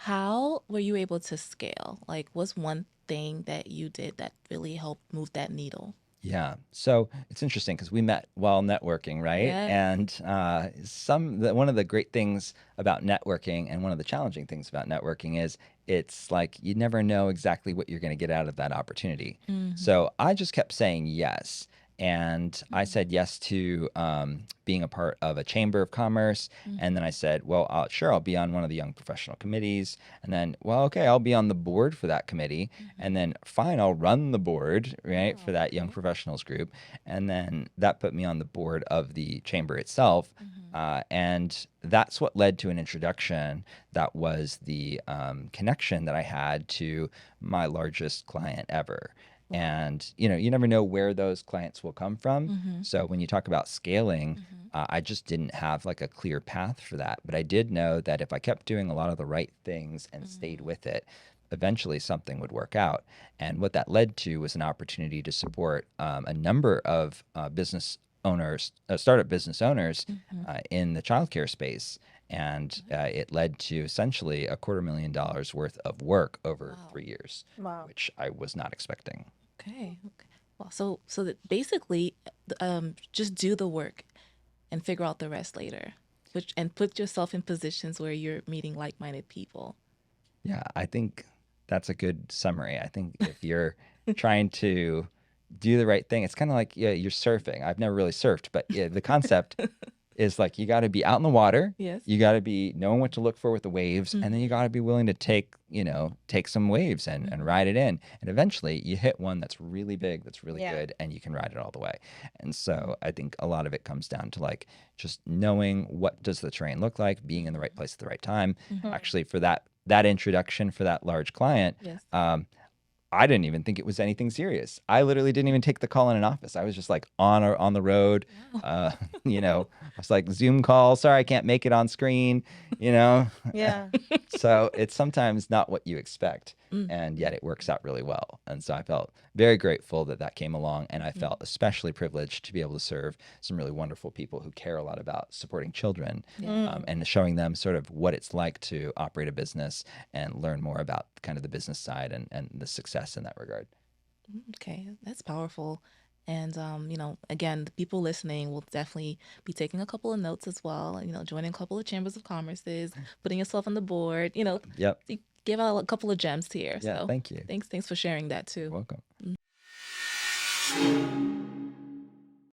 How were you able to scale? Like, what's one thing that you did that really helped move that needle? Yeah. So it's interesting because we met while networking, right? Yes. And one of the great things about networking and one of the challenging things about networking is it's like you never know exactly what you're going to get out of that opportunity. Mm-hmm. So I just kept saying yes. And I said yes to being a part of a chamber of commerce. And then I said, well, sure, I'll be on one of the young professional committees. And then, well, okay, I'll be on the board for that committee. And Mm-hmm. then, fine, I'll run the board, right, for Wow. that young Okay. professionals group. And then that put me on the board of the chamber itself. Mm-hmm. And that's what led to an introduction that was the connection that I had to my largest client ever. Wow. And you never know where those clients will come from. Mm-hmm. So when you talk about scaling, Mm-hmm. I just didn't have like a clear path for that. But I did know that if I kept doing a lot of the right things and stayed Mm-hmm. with it, eventually something would work out. And what that led to was an opportunity to support a number of business owners, startup business owners Mm-hmm. in the childcare space. And it led to essentially $250,000 worth of work over Wow. 3 years, Wow. which I was not expecting. Okay. Okay. Well, so that basically, just do the work and figure out the rest later, which and put yourself in positions where you're meeting like-minded people. Yeah, I think that's a good summary. I think if you're trying to do the right thing, it's kind of like, yeah, you're surfing. I've never really surfed, but yeah, the concept is like you got to be out in the water, Yes. you got to be knowing what to look for with the waves, and then you Mm-hmm. got to be willing to take some waves and Mm-hmm. ride it in. And eventually you hit one that's really big, that's really Yeah. good, and you can ride it all the way. And so I think a lot of it comes down to like just knowing what does the terrain look like, being in the right place at the right time. Mm-hmm. Hmm. Actually, for that introduction for that large client, Yes. um, I didn't even think it was anything serious. I literally didn't even take the call in an office. I was just like on the road. Wow. Uh, I was like Zoom call. Sorry, I can't make it on screen. You know, Yeah. so it's sometimes not what you expect, and Mm-hmm. yet it works out really well. And so I felt very grateful that that came along, and I Mm-hmm. felt especially privileged to be able to serve some really wonderful people who care a lot about supporting children, Yes. Mm. and showing them sort of what it's like to operate a business and learn more about kind of the business side and the success in that regard. Okay, that's powerful. And again, the people listening will definitely be taking a couple of notes as well. Joining a couple of chambers of commerces, putting yourself on the board. Yep. To give out a couple of gems here. Yeah. So Thank you. thanks for sharing that You're too. welcome.